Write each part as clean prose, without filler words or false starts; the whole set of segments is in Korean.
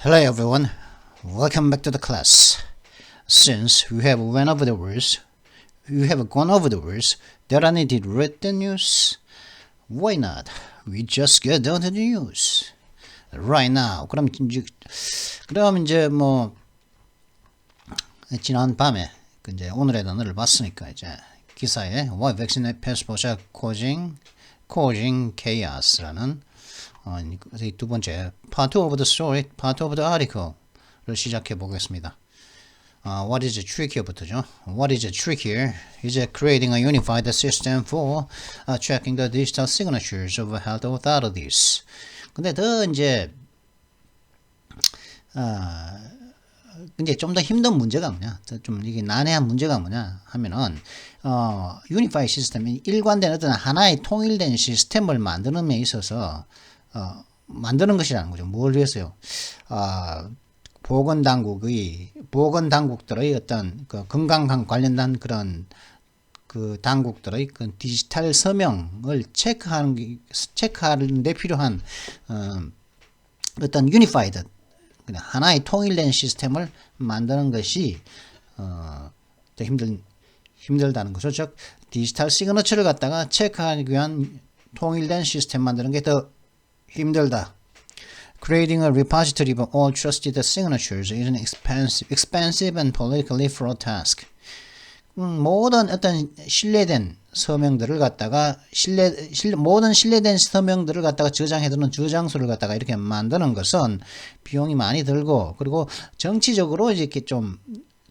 Hello everyone, welcome back to the class. Since we have gone over the words that are needed to read the news, why not? We just get down to the news right now. 그럼 이제 뭐 지난 밤에 이제 오늘의 단어를 봤으니까 이제 기사에 Why Vaccine Passports are causing chaos라는 두 번째 part of the story, part of the article를 시작해 보겠습니다. What is tricky부터죠. What is trickier is creating a unified system for checking the digital signatures of health authorities. 근데 더 이제 좀 더 힘든 문제가 뭐냐, 좀 이게 난해한 문제가 뭐냐 하면은 유니파이 시스템, 일관된 어떤 하나의 통일된 시스템을 만드는 데 있어서 만드는 것이라는 거죠. 뭘 위해서요? 보건당국들의 어떤 그 건강 관련된 그런 그 당국들의 그 디지털 서명을 체크하는 데 필요한 어떤 유니파이드, 하나의 통일된 시스템을 만드는 것이 더 힘들다는 거죠. 즉 디지털 시그너처를 갖다가 체크하기 위한 통일된 시스템 만드는 게 더 힘들다. Creating a repository of all trusted signatures is an expensive and politically fraught task. 모든 어떤 신뢰된 서명들을 갖다가 모든 신뢰된 서명들을 갖다가 저장해두는 저장소를 갖다가 이렇게 만드는 것은 비용이 많이 들고, 그리고 정치적으로 이렇게 좀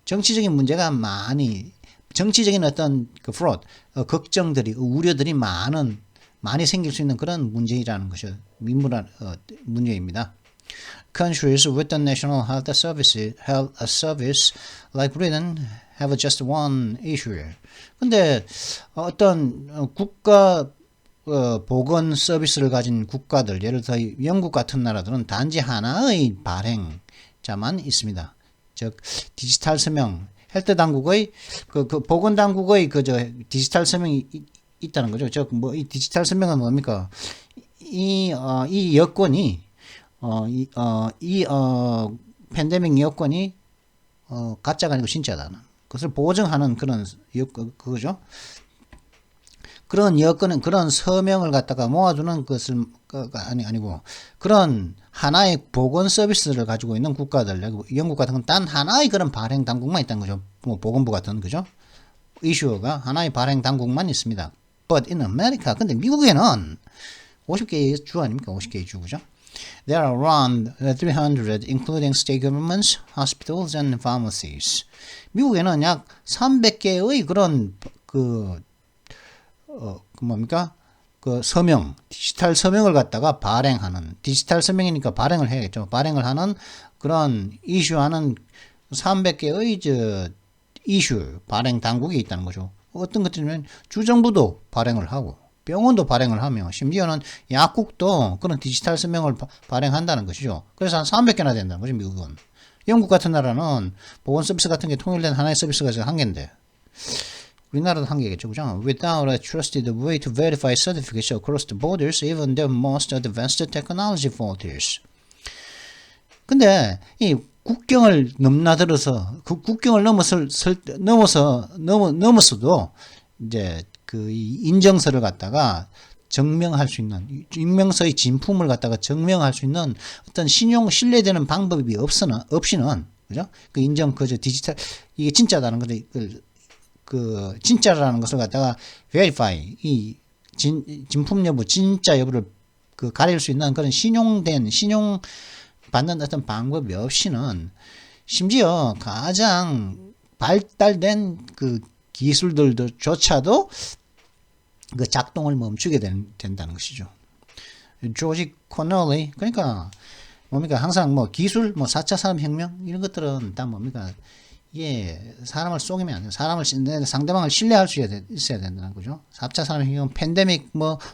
정치적인 문제가 정치적인 어떤 그 fraud, 걱정들이, 우려들이 많이 생길 수 있는 그런 문제이라는 것이 민무란 문제입니다. Countries with a national health service like Britain have just one issue. 근데 어떤 국가 보건 서비스를 가진 국가들, 예를 들어 영국 같은 나라들은 단지 하나의 발행자만 있습니다. 즉 디지털 서명, 헬스 당국의 그 보건 당국의 디지털 서명이 있다는 거죠. 즉 뭐 이 디지털 서명은 뭡니까? 이 여건이 팬데믹 여건이 가짜가 아니고 진짜다는 것을 보증하는 그런 그거죠. 그런 여건은 그런 서명을 갖다가 모아두는 것을 아니고 그런 하나의 보건 서비스를 가지고 있는 국가들, 영국 같은 건 단 하나의 그런 발행 당국만 있다는 거죠. 뭐 보건부 같은 그죠? 이슈가 하나의 발행 당국만 있습니다. But in America, 근데 미국에는 50개의 주 아닙니까? 50개의 주, 그죠? There are around 300, including state governments, hospitals, and pharmacies. 미국에는 약 300개의 그런 서명, 디지털 서명을 갖다가 발행하는, 디지털 서명이니까 발행을 해야겠죠. 발행을 하는 그런 이슈하는 300개의 이슈 발행 당국이 있다는 거죠. 어떤 것들이면 주정부도 발행을 하고 병원도 발행을 하며 심지어는 약국도 그런 디지털 서명을 발행한다는 것이죠. 그래서 한 300개나 된다는 거죠, 미국은. 영국 같은 나라는 보건 서비스 같은 게 통일된 하나의 서비스가 한 개인데 우리나라도 한 개겠죠, 그죠? Without a trusted way to verify certificates across the borders, even the most advanced technology falters. 근데 이 국경을 넘나들어서 그 국경을 넘어서도 이제 그 인정서를 갖다가 증명할 수 있는, 인명서의 진품을 갖다가 증명할 수 있는 어떤 신뢰되는 방법이 없이는 그죠? 그 인정 디지털 이게 진짜다는 것을 그 진짜라는 것을 갖다가 verify 이 진품 여부, 진짜 여부를 가릴 수 있는 그런 신용 받는 어떤 방법이 없이는 심지어 가장 발달된 그 기술들조차도 그 작동을 멈추게 된다는 것이죠. 조지 코널리, 그러니까 뭡니까? 항상 뭐 기술, 4차 산업혁명 이런 것들은 다 뭡니까? 예, 사람을 속이면 안 돼요. 상대방을 신뢰할 수 있어야 된다는 거죠. 4차 산업혁명, 팬데믹,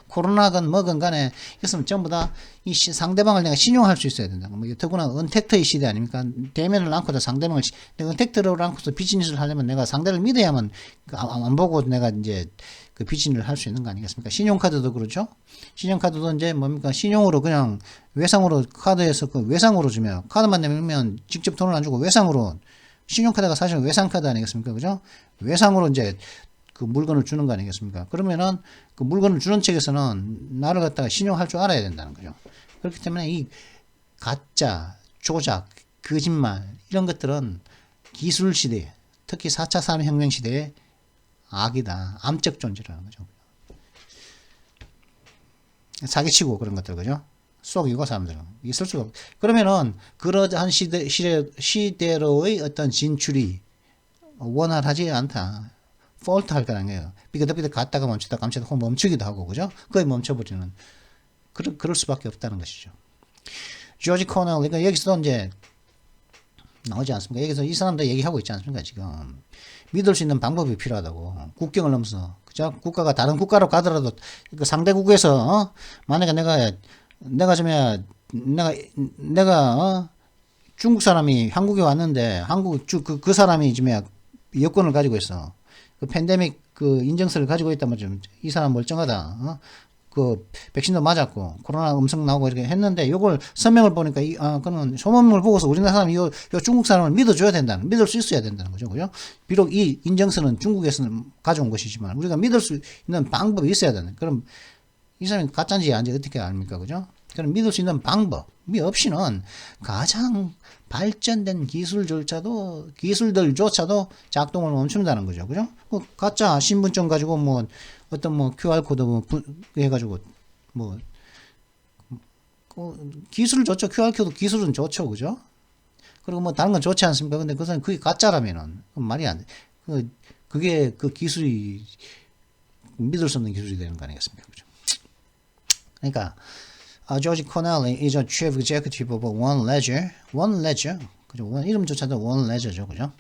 코로나건 뭐건 간에 이것은 전부 다 이 상대방을 내가 신용할 수 있어야 된다는 거. 더구나 언택트의 시대 아닙니까? 대면을 않고도 상대방을, 내가 언택트를 않고도 비즈니스를 하려면 내가 상대를 믿어야만 안 보고 내가 이제 그 비즈니스를 할 수 있는 거 아니겠습니까? 신용카드도 그렇죠. 신용카드도 이제 뭡니까? 신용으로 그냥 외상으로 카드에서 그 외상으로 주면 카드만 내면 직접 돈을 안 주고 외상으로 신용카드가 사실은 외상카드 아니겠습니까? 그죠? 외상으로 이제 그 물건을 주는 거 아니겠습니까? 그러면은 그 물건을 주는 측에서는 나를 갖다가 신용할 줄 알아야 된다는 거죠. 그렇기 때문에 이 가짜, 조작, 거짓말 이런 것들은 기술 시대, 특히 4차 산업혁명 시대의 악이다. 암적 존재라는 거죠. 사기치고 그런 것들, 그죠? 속이고 사람들은. 있을 수가 없. 그러면은, 그러한 시대로의 어떤 진출이 원활하지 않다. 폴트 할 거라는 거예요. 삐그덕삐그덕 갔다가 멈추다 감추다 혹은 멈추기도 하고, 그죠? 거의 멈춰버리는. 그럴 수밖에 없다는 것이죠. 조지 코넬, 그러니까 여기서도 이제 나오지 않습니까? 여기서 이 사람도 얘기하고 있지 않습니까? 지금. 믿을 수 있는 방법이 필요하다고. 국경을 넘어서. 그죠? 국가가 다른 국가로 가더라도 그 상대국에서, 만약에 내가 중국 사람이 한국에 왔는데, 그 사람이 지금 여권을 가지고 있어. 그 팬데믹 그 인증서를 가지고 있다면 좀 이 사람 멀쩡하다. 그 백신도 맞았고 코로나 음성 나오고 이렇게 했는데 요걸 서명을 보니까 그는 소문을 보고서 우리나라 사람이 요 중국 사람을 믿어줘야 된다는, 믿을 수 있어야 된다는 거죠, 그죠? 비록 이 인증서는 중국에서는 가져온 것이지만 우리가 믿을 수 있는 방법이 있어야 되는. 그럼 이 사람이 가짜인지 아닌지 어떻게 압니까, 그죠? 그럼 믿을 수 있는 방법이 없이는 가장 발전된 기술들조차도 작동을 멈춘다는 거죠, 그죠? 가짜 신분증 가지고 어떤 QR코드 해가지고 기술을 좋죠. QR코드 기술은 좋죠, 그죠? 그리고 다른 건 좋지 않습니까? 근데 그게 가짜라면은 말이 안 돼. 그게 그 기술이 믿을 수 없는 기술이 되는 거 아니겠습니까, 그죠? 그러니까 조지 코넬 is a chief executive of One Ledger, 그죠? 이름조차도 One Ledger죠, 그죠?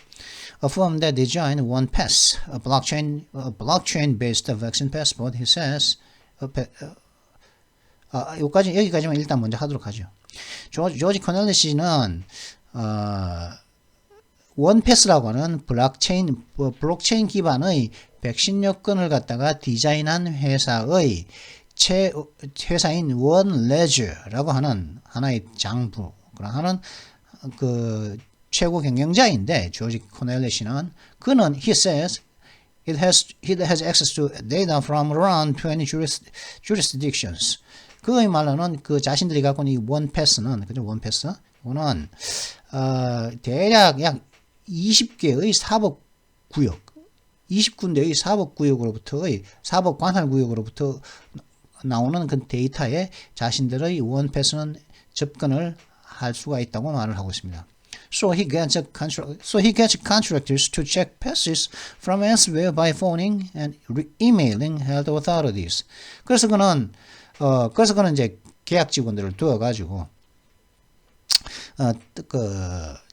A firm that designed OnePass, a blockchain-based vaccine passport, he says. 여기까지만 일단 먼저 하도록 하죠. 조지 코넬 씨는 원패스라고 하는 블록체인 기반의 백신 여권을 갖다가 디자인한 회사인 원레저라고 하는 하나의 장부라는 그 최고 경영자인데, 조지 코넬 씨는 그는 he says it has access to data from around 20 jurisdictions. 그의 말로는 그 자신들이 갖고 있는 이 원패스는, 그죠? 원패스 이거는 대략 약 20개의 사법구역, 20군데의 사법구역으로부터의 사법관할구역으로부터 나오는 그 데이터에 자신들의 원패스는 접근을 할 수가 있다고 말을 하고 있습니다. So he gets contractors to check passes from elsewhere by phoning and emailing health authorities. 그래서 그는 이제 계약 직원들을 두어가지고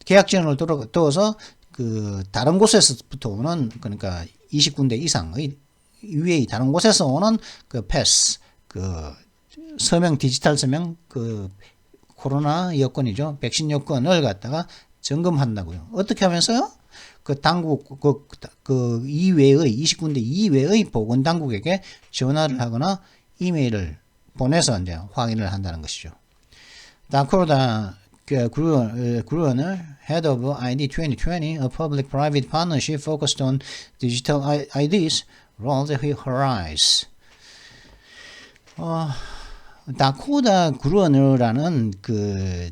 계약 직원을 두어서 그 다른 곳에서부터 오는, 그러니까 20군데 이상의 위의 다른 곳에서 오는 그 패스, 그 서명, 디지털 서명, 그 코로나 여권이죠. 백신 여권을 갖다가 점검한다고요. 어떻게 하면서요? 그 당국, 그 이외의, 20군데 이외의 보건당국에게 전화를 하거나 이메일을 보내서 이제 확인을 한다는 것이죠. 다코다 Gruner, head of ID 2020, a public-private partnership focused on digital IDs, rolled his eyes. 다코다 그루어너라는 그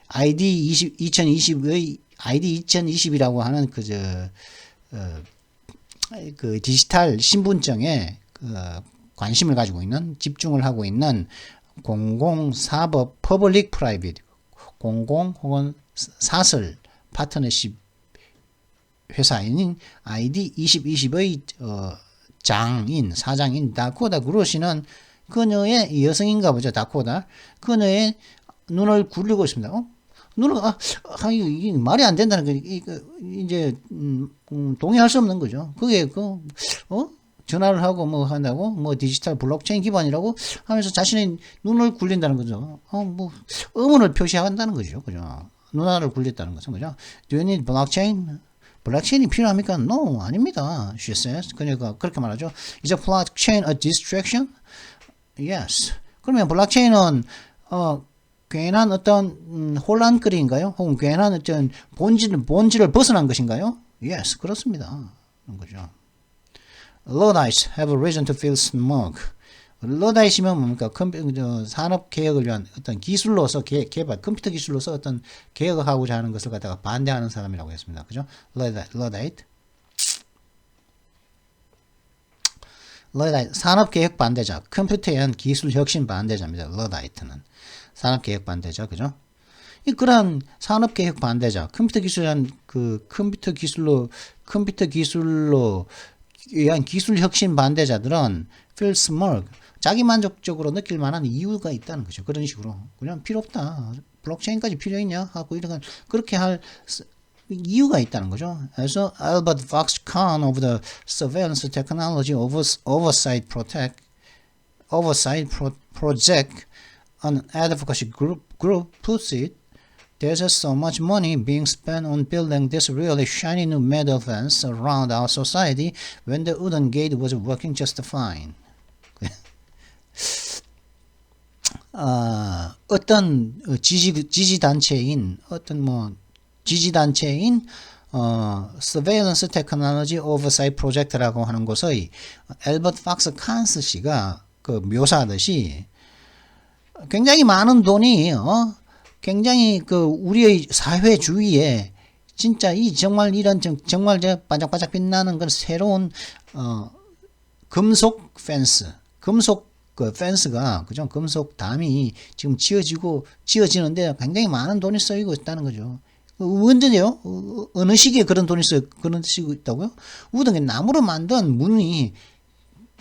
ID 2020의 ID 2020이라고 하는 그 디지털 신분증에 관심을 가지고 있는, 집중을 하고 있는 공공사법 퍼블릭 프라이빗, 공공 혹은 사설 파트너십 회사인 ID 2020의 사장인 다코다 그루시는 그녀의 여성인가 보죠. 다코다. 그녀의 눈을 굴리고 있습니다. 눈을 이게 말이 안 된다는 게 이제 동의할 수 없는 거죠. 그게 전화를 하고 한다고 디지털 블록체인 기반이라고 하면서 자신의 눈을 굴린다는 거죠. 의문을 표시한다는 거죠. 그죠? 눈알을 굴렸다는 거죠. 그죠? Do you need blockchain 블록체인이 필요합니까? No, 아닙니다. She says. 그러니까 그렇게 말하죠. Is a blockchain a distraction? Yes. 그러면 블록체인은 괜한 어떤 혼란거리인가요? 혹은 괜한 어떤 본질을 벗어난 것인가요? Yes, 그렇습니다. 그런 거죠. Luddites have a reason to feel smug. 러다이시면 뭡니까? 산업 개혁을 위한 어떤 기술로서 개발, 컴퓨터 기술로서 어떤 개혁을 하고자 하는 것을 갖다가 반대하는 사람이라고 했습니다. 그죠? 러다이트. 산업 개혁 반대자, 컴퓨터에 의한 기술 혁신 반대자입니다. 러다이트는 산업 개혁 반대자, 그죠? 그런 산업 개혁 반대자, 컴퓨터 기술로 의한 기술 혁신 반대자들은 feel smug, 자기 만족적으로 느낄 만한 이유가 있다는 거죠. 그런 식으로 그냥 필요 없다. 블록체인까지 필요 있냐 하고 이런 그렇게 할 이유가 있다는 거죠. 그래서 Albert Foxconn of the Surveillance Technology Oversight Project, an advocacy group puts it, there's so much money being spent on building this really shiny new metal fence around our society when the wooden gate was working just fine. 어떤 지지단체인 Surveillance Technology Oversight Project라고 하는 곳의 엘버트 팍스 칸스 씨가 그 묘사하듯이 굉장히 많은 돈이 굉장히 그 우리의 사회 주위에 진짜 정말 반짝반짝 빛나는 그런 새로운 금속 펜스, 금속 그 펜스가 그죠? 금속 담이 지금 지어지는데 굉장히 많은 돈이 쓰이고 있다는 거죠. 언제요? 어느 시기에 그런 돈이 쓰이고 있다고요? 우등에 나무로 만든 문이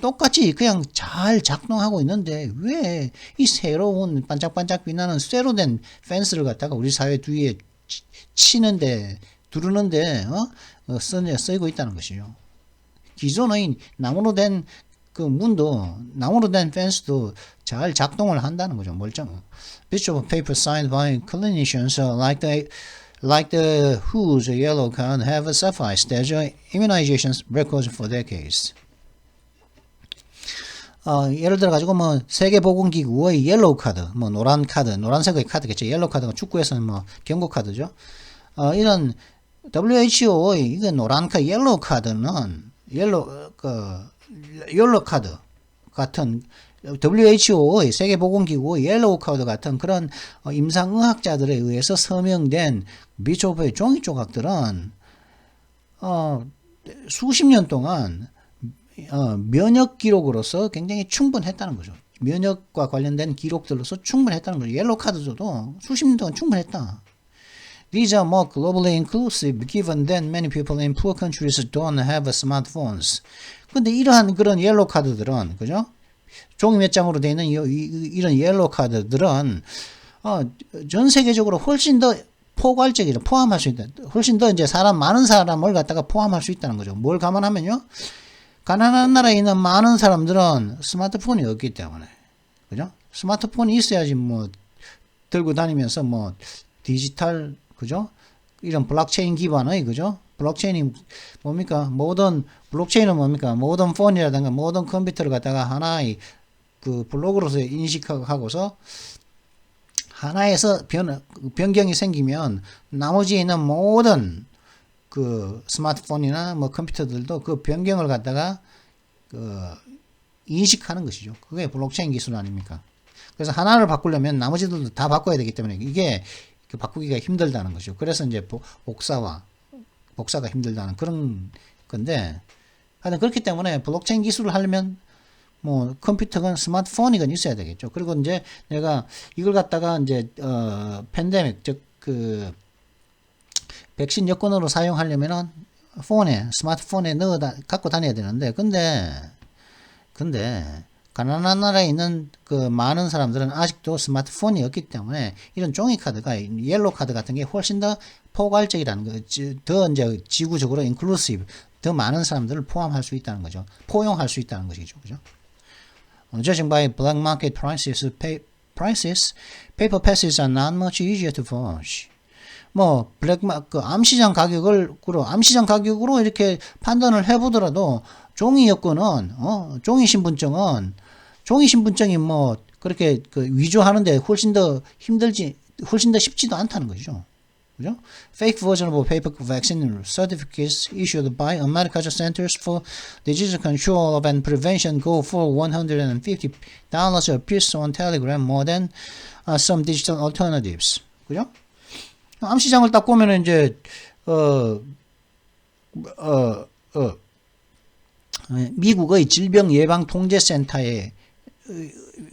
똑같이 그냥 잘 작동하고 있는데 왜 이 새로운 반짝반짝 빛나는 쇠로 된 펜스를 갖다가 우리 사회 뒤에 치는데 두르는데 쓰이고 있다는 것이죠. 기존의 나무로 된 그 문도, 나무로 된 펜스도 잘 작동을 한다는 거죠. 멀쩡. Bits of paper signed by clinicians like the WHO's yellow card have sufficed as immunization records for decades. 예를 들어 가지고 세계보건기구의 옐로우 카드, 노란색의 카드겠죠. 옐로우 카드가 축구에서는 경고 카드죠. 이런 WHO의 이게 옐로우 카드는 옐로우 카드 같은 WHO의 세계보건기구의 옐로우 카드 같은 그런 임상의학자들에 의해서 서명된 비초프의 종이 조각들은 수십 년 동안 면역 기록으로서 굉장히 충분했다는 거죠. 면역과 관련된 기록들로서 충분했다는 거죠. 옐로우 카드도 수십 년 동안 충분했다. These are more globally inclusive given that many people in poor countries don't have smartphones. 근데 이러한 그런 옐로우 카드들은 그죠? 종이 몇 장으로 되어 있는 이런 옐로우 카드들은 전 세계적으로 훨씬 더 포괄적이죠. 포함할 수 있다. 훨씬 더 이제 많은 사람을 갖다가 포함할 수 있다는 거죠. 뭘 감안하면요? 가난한 나라에 있는 많은 사람들은 스마트폰이 없기 때문에, 그죠? 스마트폰이 있어야지 들고 다니면서 디지털, 그죠? 이런 블록체인 기반의, 그죠? 블록체인이 뭡니까? 블록체인은 뭡니까? 모든 폰이라든가 모든 컴퓨터를 갖다가 하나의 그 블록으로서 인식하고서 하나에서 변경이 생기면 나머지에 있는 모든 그 스마트폰이나 컴퓨터들도 그 변경을 갖다가 인식하는 것이죠. 그게 블록체인 기술 아닙니까? 그래서 하나를 바꾸려면 나머지들도 다 바꿔야 되기 때문에 이게 바꾸기가 힘들다는 거죠. 그래서 이제 복사가 힘들다는 그런 건데, 하여튼 그렇기 때문에 블록체인 기술을 하려면 컴퓨터건 스마트폰이건 있어야 되겠죠. 그리고 이제 내가 이걸 갖다가 이제 팬데믹, 즉 백신 여권으로 사용하려면은 스마트폰에 갖고 다녀야 되는데, 근데 가난한 나라에 있는 그 많은 사람들은 아직도 스마트폰이 없기 때문에 이런 종이 카드가 옐로우 카드 같은 게 훨씬 더 포괄적이라는 거, 더 이제 지구적으로 인클루시브, 더 많은 사람들을 포함할 수 있다는 거죠. 포용할 수 있다는 것이죠. 그죠? Judging by black market prices, paper passes are not much easier to forge. 뭐 블랙마크 암시장 가격으로 이렇게 판단을 해보더라도 종이 여권은 종이 신분증이 뭐 그렇게 그 위조하는데 훨씬 더 쉽지도 않다는 거죠. 그죠? Fake version of paper vaccine certificates issued by America's Centers for Disease Control and Prevention go for $150 a piece on Telegram, more than some digital alternatives. 그죠? 암시장을 딱 보면은 이제 미국의 질병예방통제센터에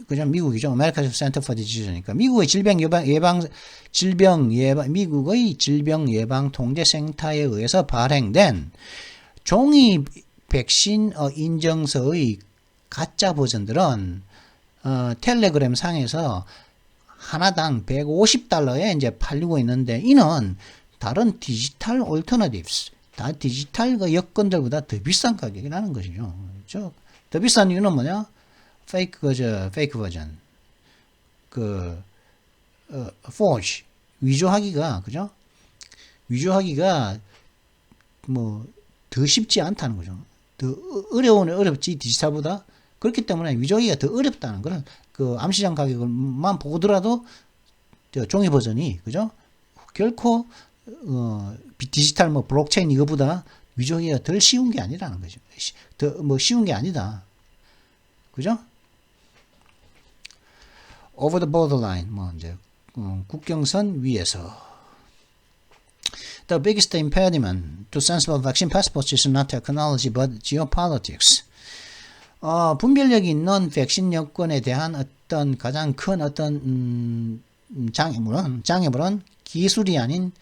그죠? 미국이죠. American Center for Disease니까 미국의 미국의 질병예방통제센터에 의해서 발행된 종이 백신 인증서의 가짜 버전들은 텔레그램 상에서 하나당 $150에 이제 팔리고 있는데 이는 다른 디지털 alternatives, 다 디지털 그 여건들보다 더 비싼 가격이라는 것이죠. 더 비싼 이유는 뭐냐? 페이크 버전, forge, 위조하기가, 그죠? 위조하기가 뭐 더 쉽지 않다는 거죠. 더 어렵지 디지털보다. 그렇기 때문에 위조하기가 더 어렵다는 거는 그 암시장 가격을만 보더라도 종이 버전이, 그죠? 결코 디지털 뭐 블록체인 이거보다 위조하기가 덜 쉬운 게 아니라는 거죠. 더 뭐 쉬운 게 아니다. 그죠? Over the borderline, 뭐 이제 국경선 위에서. The biggest impediment to sensible vaccine passports is not technology but geopolitics. 분별력이 있는 백신 여권에 대한 어떤 가장 큰 어떤 장애물은 기술이 아닌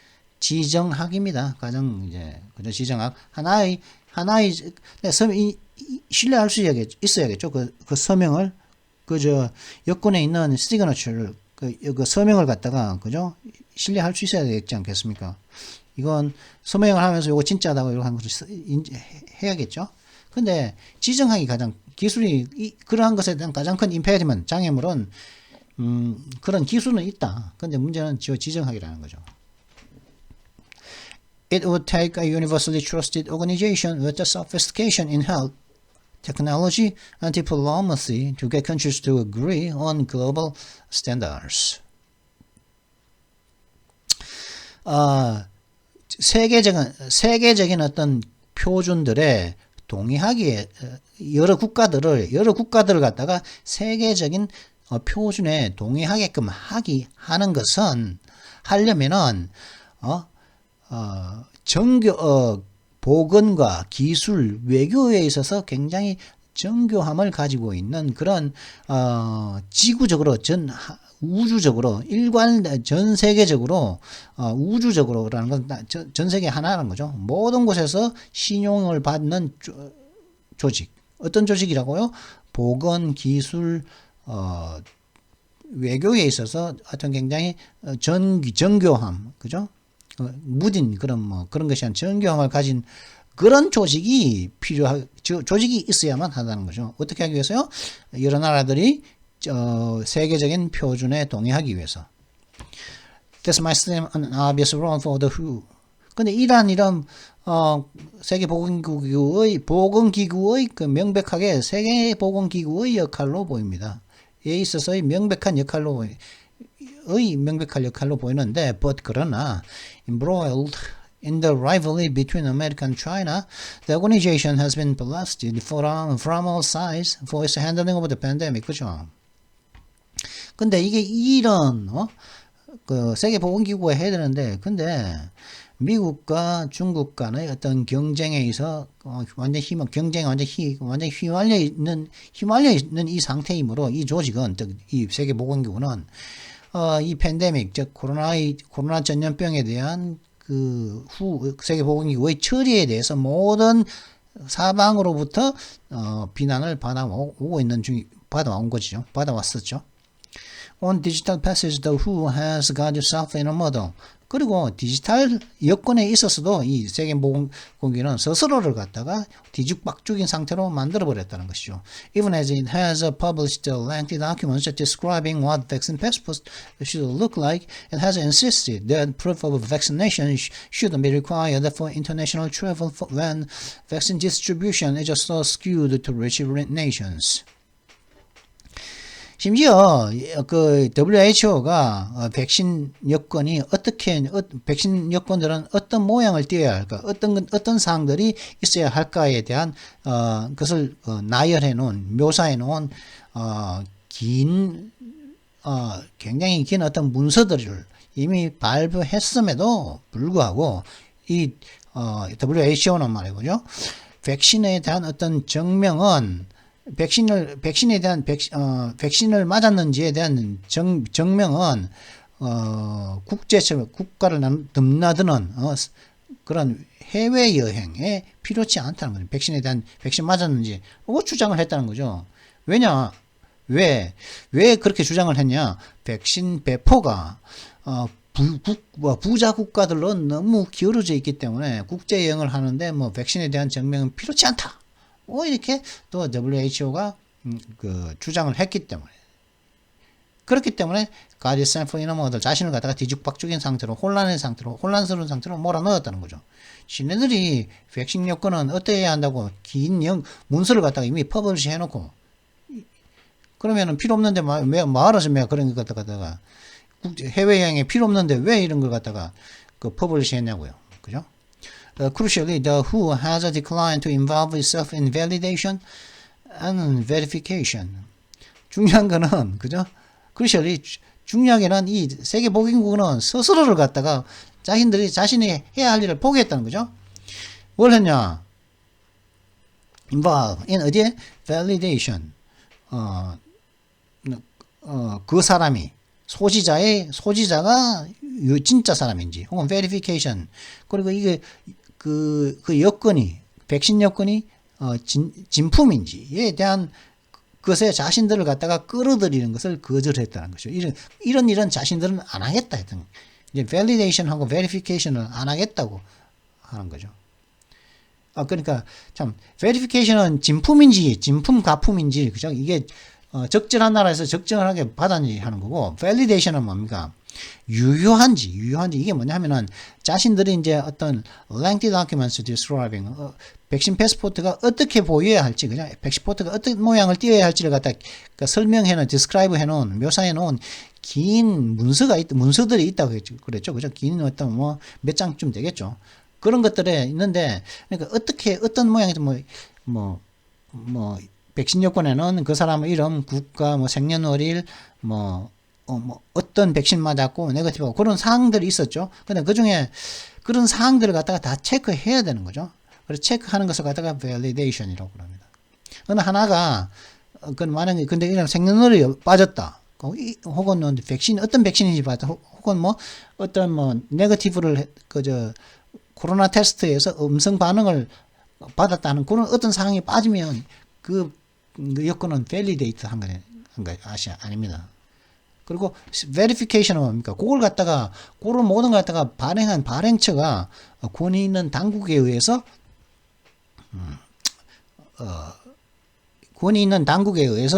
지정학입니다. 가장 이제 그저 지정학 하나의 신뢰할 수 있어야겠죠. 그 서명을 그저 여권에 있는 시그너처를 그 서명을 갖다가 그죠 신뢰할 수 있어야 되지 않겠습니까? 이건 서명을 하면서 이거 진짜다고 이렇게 하는 것을 해야겠죠. 근데 지정학이 가장 기술이 그러한 것에 대한 가장 큰 임페디먼트 장애물은 그런 기술은 있다. 근데 문제는 지정학이라는 거죠. It would take a universally trusted organization with the sophistication in health, technology, and diplomacy to get countries to agree on global standards. 세계적인 어떤 표준들에 동의하기에 여러 국가들을 갖다가 세계적인 표준에 동의하게끔 하는 것은 하려면은 보건과 기술, 외교에 있어서 굉장히 정교함을 가지고 있는 그런 지구적으로 우주적으로 전 세계적으로 우주적으로라는 건 전 세계 하나라는 거죠. 모든 곳에서 신용을 받는 조직. 어떤 조직이라고요? 보건, 기술, 외교에 있어서 하여튼 굉장히 정교함, 그죠? 무딘 그런 것이 한 정교함을 가진 그런 조직이 조직이 있어야만 한다는 거죠. 어떻게 하기 위해서요? 여러 나라들이 세계적인 표준에 동의하기 위해서. This might seem an obvious role for the WHO. 근데 이런 세계보건기구의 그 명백하게 세계보건기구의 역할로 보입니다. 에 있어서의 명백한 역할로 보이는데, but 그러나 embroiled in the rivalry between America and China, the organization has been blasted from all sides for its handling of the pandemic. 그죠? 근데 이게 이런 그 세계보건기구가 해야 되는데, 근데 미국과 중국 간의 어떤 경쟁에 있어 경쟁에 완전 휘말려 있는 이 상태이므로 이 조직은 이 세계보건기구는 이 팬데믹 즉 코로나 전염병에 대한 그 세계보건기구의 처리에 대해서 모든 사방으로부터 비난을 받아왔었죠. On digital passage, the WHO has got itself in a muddle. 그리고 디지털 여건에 있어서도 이 세계보건기구는 스스로를 갖다가 뒤죽박죽인 상태로 만들어버렸다는 것이죠. Even as it has published lengthy documents describing what vaccine passports should look like, it has insisted that proof of vaccination should be required for international travel when vaccine distribution is so skewed to rich nations. 심지어 그 WHO가 백신 여건이 백신 여건들은 어떤 모양을 띄어야 할까, 어떤 사항들이 있어야 할까에 대한 것을 나열해 놓은, 묘사해 놓은 굉장히 긴 어떤 문서들을 이미 발표했음에도 불구하고 이 WHO는 말이죠, 백신에 대한 어떤 증명은 백신을 맞았는지에 대한 증명은 국가를 넘나드는 그런 해외 여행에 필요치 않다는 거죠. 백신 맞았는지 주장을 했다는 거죠. 왜 그렇게 주장을 했냐? 백신 배포가 부자 국가들로 너무 기울어져 있기 때문에 국제 여행을 하는데 백신에 대한 증명은 필요치 않다. 이렇게 또 WHO가 주장을 했기 때문에, 그렇기 때문에 got itself in a muddle, 자신을 갖다가 뒤죽박죽인 상태로, 혼란스러운 상태로 몰아넣었다는 거죠. 지네들이 백신 여건은 어때야 한다고 긴 문서를 갖다가 이미 퍼블리시 해놓고, 그러면은 필요 없는데 왜 말아서 그런 것 갖다가 해외여행에 필요 없는데 왜 이런 걸 갖다가 퍼블리시 했냐고요. 그죠? Crucially, the WHO has declined to involve itself in validation and verification. 중요한 거는, 그죠? Crucially, 중요하게는 이 세계보건기구는 스스로를 갖다가 자신이 해야 할 일을 포기했다는 거죠. 뭘 했냐? involve in 어디에? validation. 그 사람이 소지자가 진짜 사람인지, 혹은 verification. 그리고 이게 그 여건이, 백신 여건이 진품인지에 대한 것에 자신들을 갖다가 끌어들이는 것을 거절했다는 것이죠. 이런 일은 자신들은 안 하겠다 했던, 이제 validation하고 verification을 안 하겠다고 하는 거죠. 그러니까 참 verification은 진품 가품인지, 그죠? 이게 적절한 나라에서 적절하게 받았는지 하는 거고, validation은 뭡니까? 유효한지 이게 뭐냐 하면은 자신들이 이제 어떤 lengthy documents describing 백신 패스포트가 어떻게 보여야 할지, 그냥 백신 패스포트가 어떤 모양을 띄어야 할지를 갖다 설명해 놓은, describe 해 놓은, 묘사해 놓은 긴 문서들이 있다고 그랬죠. 그죠? 긴 어떤 몇 장쯤 되겠죠. 그런 것들에 있는데, 그러니까 어떤 모양이든 백신 여권에는 그 사람의 이름, 국가, 생년월일, 어떤 백신 맞았고, 네거티브하고 그런 사항들이 있었죠. 근데 그 중에 그런 사항들을 갖다가 다 체크해야 되는 거죠. 그래서 체크하는 것을 갖다가 validation이라고 합니다. 어느 하나가, 만약에, 근데 이런 생년월일이 빠졌다. 혹은 어떤 백신인지 봤다. 혹은 어떤 네거티브를, 코로나 테스트에서 음성 반응을 받았다는 그런 어떤 상황이 빠지면 그 여건은 validate 한 거 아닙니다. 그리고 verification은 뭡니까? 그런 모든 걸 갖다가 발행한 발행처가 권위 있는 당국에 의해서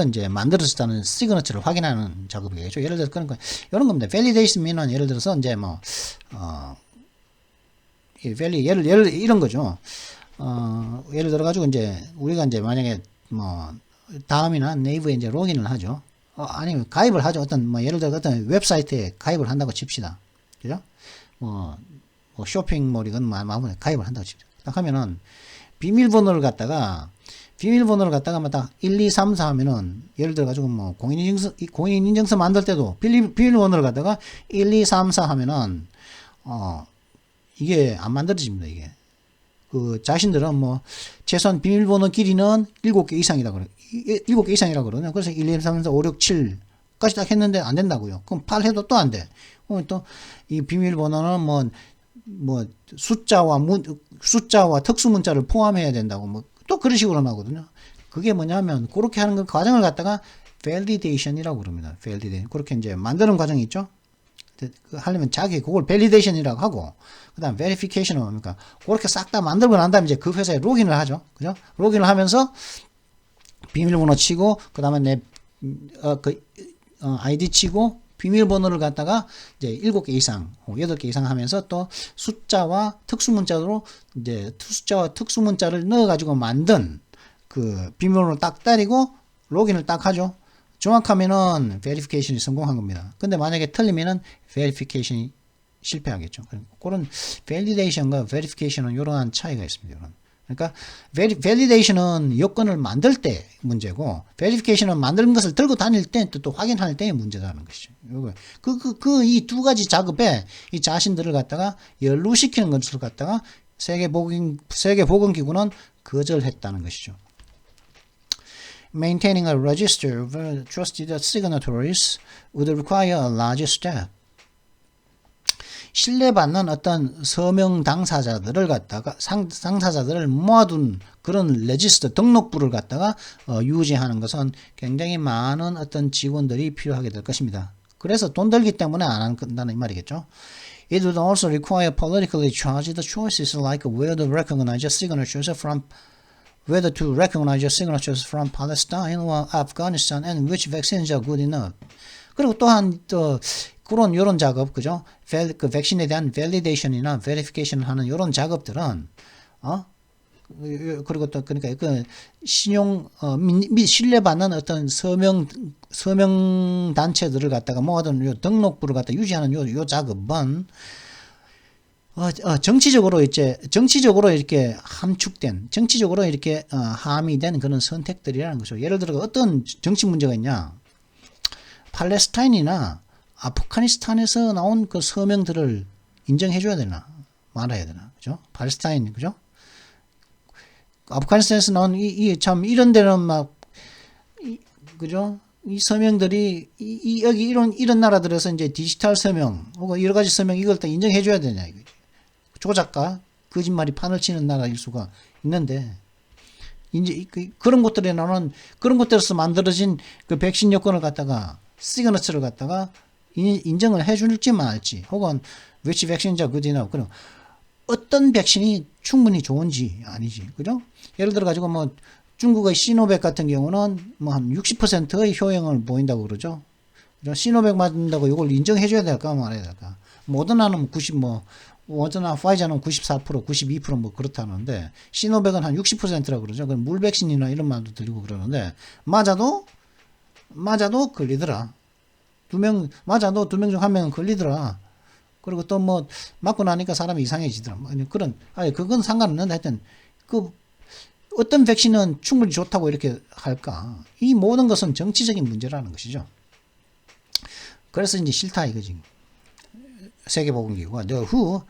이제 만들어졌다는 시그너처를 확인하는 작업이겠죠. 예를 들어서 그러니까 이런 겁니다. validation은 예를 들어서 이제 이런 거죠. 예를 들어 가지고 이제 우리가 이제 만약에 다음이나 네이버에 이제 로그인을 하죠. 아니면 가입을 하죠. 예를 들어 어떤 웹사이트에 가입을 한다고 칩시다. 그죠? 쇼핑몰이건 마음에 가입을 한다고 칩시다. 딱 하면은 비밀번호를 갖다가 딱 1, 2, 3, 4 하면은 예를 들어 가지고 공인인증서 만들 때도 비밀번호를 갖다가 1, 2, 3, 4 하면은 이게 안 만들어집니다. 이게. 자신들은 최소한 비밀번호 길이는 7개 이상이라고 그래요. 7개 이상이라고 그러네요. 그래서 1, 2, 3, 4, 5, 6, 7까지 딱 했는데 안 된다고요. 그럼 8 해도 또 안 돼. 그럼 또 이 비밀번호는 숫자와 특수문자를 포함해야 된다고 또 그런 식으로 나오거든요. 그게 뭐냐면 그렇게 하는 그 과정을 갖다가 validation이라고 그럽니다. validation. 그렇게 이제 만드는 과정이 있죠. 하려면 자기 그걸 validation이라고 하고, 그 다음 verification은 뭡니까? 그렇게 싹 다 만들고 난 다음에 이제 그 회사에 로그인을 하죠. 그죠? 로그인을 하면서 비밀번호 치고, 그 다음에 내, 아이디 치고, 비밀번호를 갖다가 이제 7개 이상, 8개 이상 하면서 또 숫자와 특수문자로 이제 숫자와 특수문자를 넣어가지고 만든 그 비밀번호를 딱 때리고 로그인을 딱 하죠. 정확하면은 verification이 성공한 겁니다. 근데 만약에 틀리면은 verification이 실패하겠죠. 그런 validation과 verification은 이러한 차이가 있습니다. 그러니까 validation은 여건을 만들 때 문제고 verification은 만드는 것을 들고 다닐 때 또 확인할 때의 문제라는 것이죠. 이 두 가지 작업에 이 자신들을 갖다가 연루시키는 것을 갖다가 세계보건기구는 거절했다는 것이죠. Maintaining a register of trusted signatories would require a large step. 신뢰받는 어떤 서명 당사자들을 갖다가 당사자들을 모아둔 그런 레지스터 등록부를 갖다가 유지하는 것은 굉장히 많은 어떤 직원들이 필요하게 될 것입니다. 그래서 돈 들기 때문에 안 한다는 이 말이겠죠. It would also require politically charged choices like whether to recognize signatures from Palestine or Afghanistan and which vaccines are good enough. 그리고 또한 또 그런 요런 작업, 그죠? 그 백신에 대한 validation이나 verification 하는 요런 작업들은 그리고 또 그러니까 그 신뢰받는 어떤 서명 단체들을 갖다가 모아둔 요 등록부를 갖다 유지하는 요 작업은 정치적으로 이렇게 함축된, 정치적으로 이렇게 함의된 그런 선택들이라는 거죠. 예를 들어 어떤 정치 문제가 있냐? 팔레스타인이나 아프가니스탄에서 나온 그 서명들을 인정해줘야 되나 말아야 되나, 그죠? 팔레스타인, 그죠? 아프가니스탄에서 나온 참 이런 데는 막 그죠? 이 서명들이 여기 이런 나라들에서 이제 디지털 서명 혹은 여러 가지 서명 이걸 다 인정해줘야 되냐 이거지. 조작가 거짓말이 판을 치는 나라일 수가 있는데 이제 그런 곳들에 나오는 그런 곳들에서 만들어진 그 백신 여권을 갖다가 시그너처를 갖다가 인정을 해줄지 말지 혹은 which vaccines are good enough 그럼 어떤 백신이 충분히 좋은지 아니지 그죠? 예를 들어 가지고 뭐 중국의 시노백 같은 경우는 뭐 한 60%의 효용을 보인다고 그러죠. 시노백 맞는다고 이걸 인정해줘야 될까 말아야 될까? 모더나는 90 모더나 파이자는 94%, 92% 그렇다는데 시노백은 한 60%라고 그러죠. 그럼 물 백신이나 이런 말도 들리고 그러는데 맞아도 걸리더라. 맞아도 2명 중 1명은 걸리더라. 그리고 또 뭐 맞고 나니까 사람이 이상해지더라. 그건 상관없는데 하여튼 어떤 백신은 충분히 좋다고 이렇게 할까? 이 모든 것은 정치적인 문제라는 것이죠. 그래서 이제 싫다 이거지. 세계보건기구가 The WHO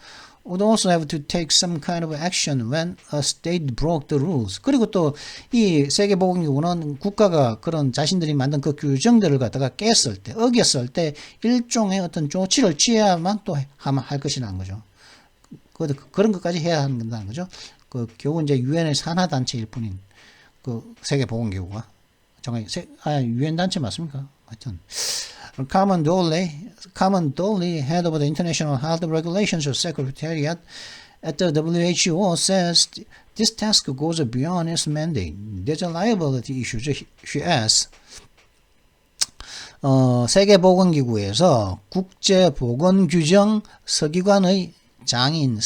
would also have to take some kind of action when a state broke the rules. 그리고 또 이 세계보건기구는 국가가 그런 자신들이 만든 그 규정들을 갖다가 깼을 때, 어겼을 때 일종의 어떤 조치를 취해야만 또 할 것이라는 거죠. 그런 것까지 해야 한다는 거죠. 결국 이제 유엔의 산하 단체일 뿐인 그 세계보건기구가 유엔 단체 맞습니까? 하여튼. Carmen Doley, head of the International Health Regulations Secretariat at the WHO, says this task goes beyond its mandate. There's a liability issue, she asks. 세계보건기구에서 국제보건규정 서기관의 장인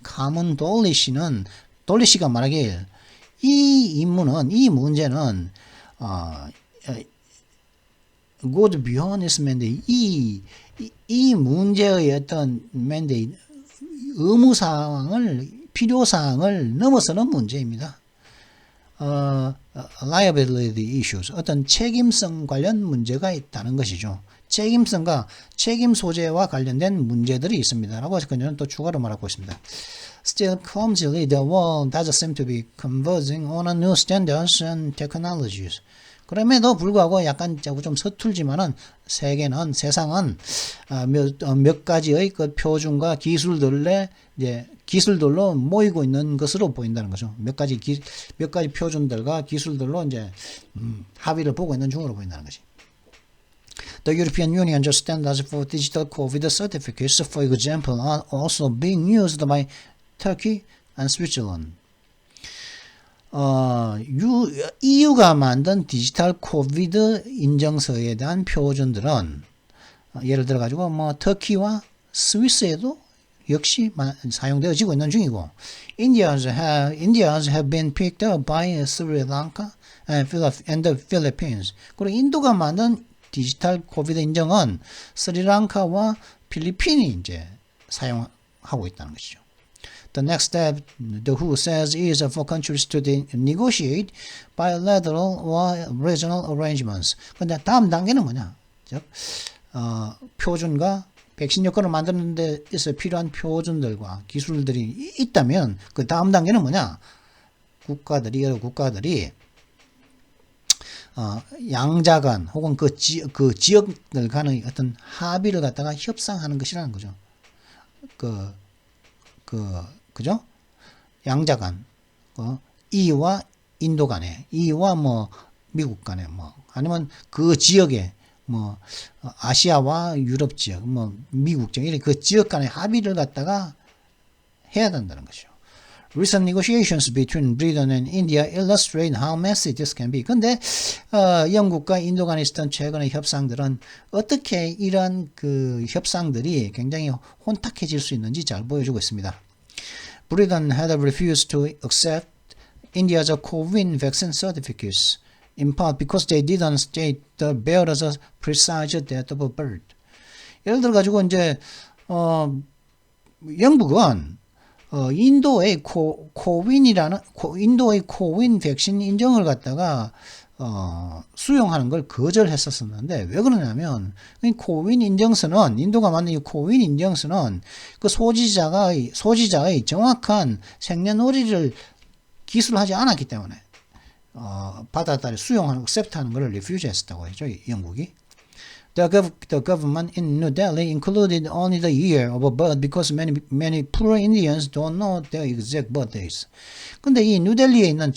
카먼 돌리 씨가 말하길 이 문제는 goes beyond its mandate. 이 문제의 어떤 mandate, 필요사항을 넘어서는 문제입니다. liability issues, 어떤 책임성 관련 문제가 있다는 것이죠. 책임성과 책임 소재와 관련된 문제들이 있습니다. 라고 그녀는 또 추가로 말하고 있습니다. Still clumsily, the world does seem to be converging on new standards and technologies. 그럼에도 불구하고 약간 좀 서툴지만은 세상은 몇 가지의 그 표준과 기술들로 모이고 있는 것으로 보인다는 거죠. 몇 가지 표준들과 기술들로 이제 합의를 보고 있는 중으로 보인다는 것이. The European Union's standards for digital COVID certificates, for example, are also being used by Turkey and Switzerland. EU가 만든 디지털 코비드 인증서에 대한 표준들은 예를 들어 가지고 뭐 터키와 스위스에도 역시 사용되어지고 있는 중이고 India's have been picked up by Sri Lanka and the Philippines. 그리고 인도가 만든 디지털 코비드 인증은 스리랑카와 필리핀이 이제 사용하고 있다는 것이죠. The next step, the WHO says, is for countries to negotiate bilateral or regional arrangements. 근데 다음 단계는 뭐냐? 즉, 표준과 백신 여건을 만드는 데 있어 필요한 표준들과 기술들이 있다면 그 다음 단계는 뭐냐? 여러 국가들이 양자 간 혹은 그 지역들 간의 어떤 합의를 갖다가 협상하는 것이라는 거죠. 그죠? 양자 간, E와 인도 간에, E와 뭐 미국 간에, 뭐 아니면 그 지역에 뭐 아시아와 유럽 지역, 뭐 미국 지역 이렇게 그 지역 간의 합의를 갖다가 해야 된다는 것이죠. Recent negotiations between Britain and India illustrate how messy this can be. 근데 영국과 인도 간에 있었던 최근의 협상들은 어떻게 이런 그 협상들이 굉장히 혼탁해질 수 있는지 잘 보여주고 있습니다. Britain had refused to accept India's COVID vaccine certificates, in part because they didn't state the bearer's precise date of birth. 예를 들어 가지고 이제 영국은 인도의 인도의 코윈 백신 인증을 갖다가 수용하는 걸 거절했었었는데 왜 그러냐면 코윈 인증서는 인도가 만든 이 코윈 인증서는 그 소지자의 정확한 생년월일을 기술하지 않았기 때문에 받아들여 수용하는 accept하는 것을 refuse했었다고 했죠. 영국이. The government in New Delhi included only the year of birth because many poor Indians don't know their exact birth dates. 근데 이 뉴델리에 있는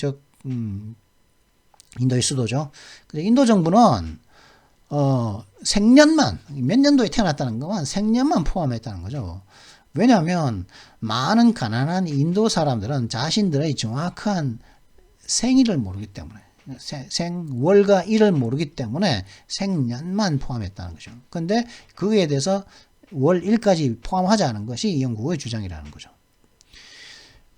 인도의 수도죠. 근데 인도 정부는 생년만 몇 년도에 태어났다는 것만 생년만 포함했다는 거죠. 왜냐하면 많은 가난한 인도 사람들은 자신들의 정확한 생일을 모르기 때문에 월과 일을 모르기 때문에 생년만 포함했다는 거죠. 근데 그에 대해서 월, 일까지 포함하지 않은 것이 영국의 주장이라는 거죠.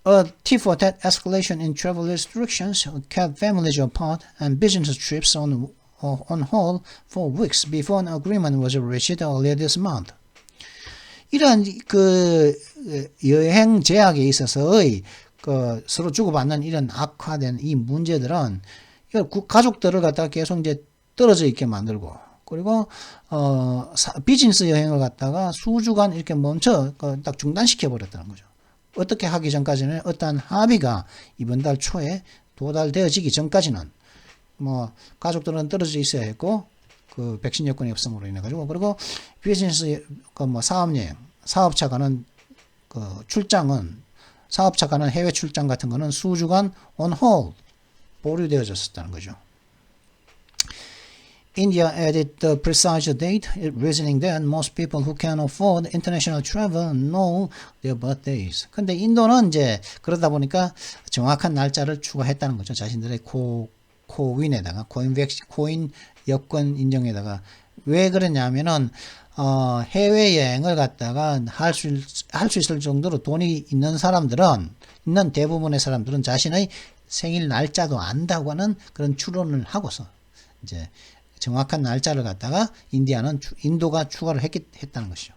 A tit-for-tat escalation in travel restrictions kept families apart and business trips on hold for weeks before an agreement was reached earlier this month. 이러한 그 여행 제약에 있어서의 서로 주고받는 이런 악화된 이 문제들은 가족들을 갖다가 계속 이제 떨어져 있게 만들고 그리고 비즈니스 여행을 갖다가 수주간 이렇게 멈춰 딱 중단시켜 버렸다는 거죠. 어떻게 하기 전까지는 어떠한 합의가 이번 달 초에 도달되어지기 전까지는 뭐 가족들은 떨어져 있어야 했고 그 백신 여건이 없음으로 인해 가지고 그리고 비즈니스 뭐 사업여행 사업차 가는 사업차 가는 해외 출장 같은 거는 수주간 on hold 보류되어졌었다는 거죠. India added the precise date, reasoning that most people who can afford international travel know their birthdays. 근데 인도는 이제 그러다 보니까 정확한 날짜를 추가했다는 거죠. 자신들의 코윈에다가 코인 여권 인정에다가 왜 그러냐면은 해외여행을 갖다가 할 수 있을 정도로 돈이 있는 대부분의 사람들은 자신의 생일 날짜도 안다고 하는 그런 추론을 하고서 이제 정확한 날짜를 갖다가 인도가 추가를 했다는 것이죠.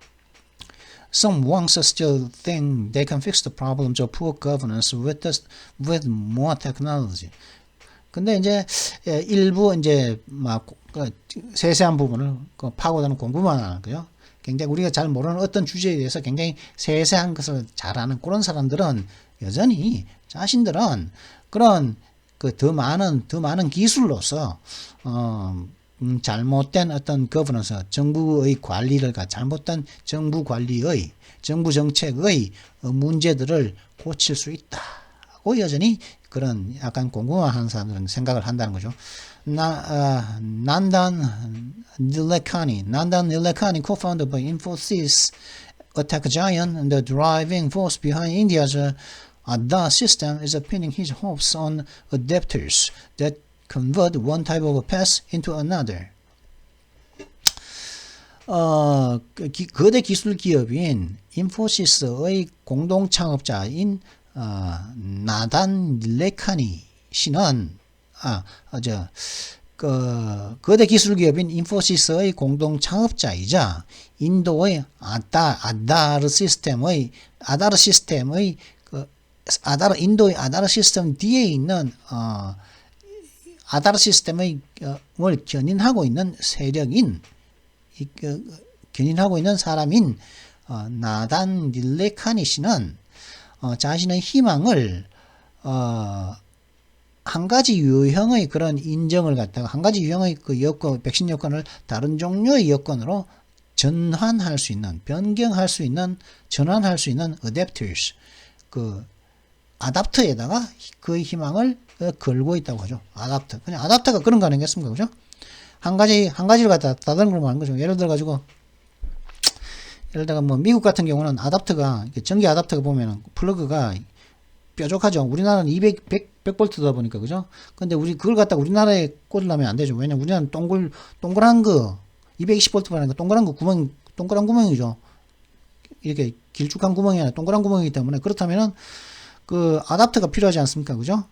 Some wonks still think they can fix the problems of poor governance with more technology. 근데 이제 일부 이제 막 세세한 부분을 파고드는 공부만 하는 거요. 굉장히 우리가 잘 모르는 어떤 주제에 대해서 굉장히 세세한 것을 잘 아는 그런 사람들은 여전히 자신들은 그런 그 더 많은 기술로서 잘못된 어떤 거버넌스, 정부의 관리를 잘못된 정부 관리의 정부 정책의 문제들을 고칠 수 있다고 여전히 그런 약간 공공화하는 사람들은 생각을 한다는 거죠. 난단 닐레카니, co-founded by Infosys, a tech giant, and the driving force behind India's Aadhaar system, is pinning his hopes on adapters that convert one type of pass into another. 거대 기술 기업인 인포시스의 공동 창업자인 나단 닐레카니 씨는 거대 기술 기업인 인포시스의 공동 창업자이자 인도의 아다르 시스템의 인도의 아다르 시스템 뒤에 있는 아다르 시스템을 견인하고 있는 세력인 견인하고 있는 사람인 나단 닐레카니 씨는 자신의 희망을 한 가지 유형의 그런 인정을 갖다가 한 가지 유형의 그 여권, 백신 여권을 다른 종류의 여권으로 전환할 수 있는, 변경할 수 있는, 전환할 수 있는 adapters, 그 아답터에다가 그의 희망을 걸고 있다고 하죠. 아답터. 그냥 아답터가 그런 거 아니겠습니까? 그죠? 한 가지를 갖다 다른 걸 하는 거죠. 예를 들어 뭐 미국 같은 경우는 아답터가, 전기 아답터가 보면은 플러그가 뾰족하죠. 우리나라는 100볼트다 보니까, 그죠? 근데 그걸 갖다가 우리나라에 꽂으려면 안 되죠. 왜냐면 우리나라는 동그란 거, 220볼트라는 동그란 구멍이죠. 이렇게 길쭉한 구멍이 아니라 동그란 구멍이기 때문에, 그렇다면은 그 아답터가 필요하지 않습니까? 그죠?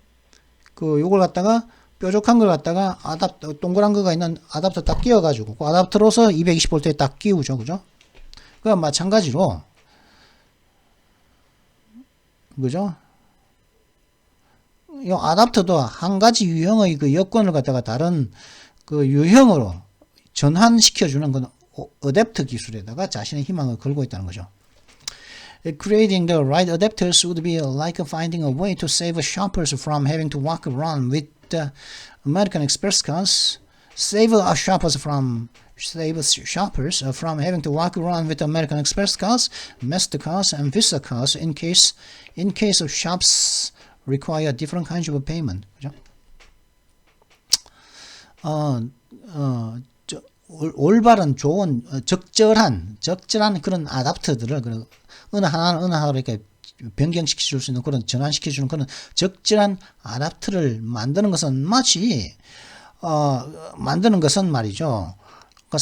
요걸 갖다가 뾰족한 걸 갖다가 동그란 거가 있는 아답터 딱 끼워가지고 그 아답터로서 220볼트에 딱 끼우죠. 그죠? 그와 마찬가지로, 그죠? 이 아답터도 한 가지 유형의 그 여권을 갖다가 다른 그 유형으로 전환시켜주는 건 어댑터 기술에다가 자신의 희망을 걸고 있다는 거죠. Creating the right adapters would be like finding a way to save shoppers from having to walk around with the American Express cards. Save shoppers from having to walk around with American Express cards, Mastercards, and Visa cards in case of shops require different kinds of payment. 그죠? 올바른, 좋은, 적절한 그런 아답터들을 어느 하나로 이렇게 변경시켜 줄 수 있는 그런 전환시켜 주는 그런 적절한 아답터를 만드는 것은 말이죠. 그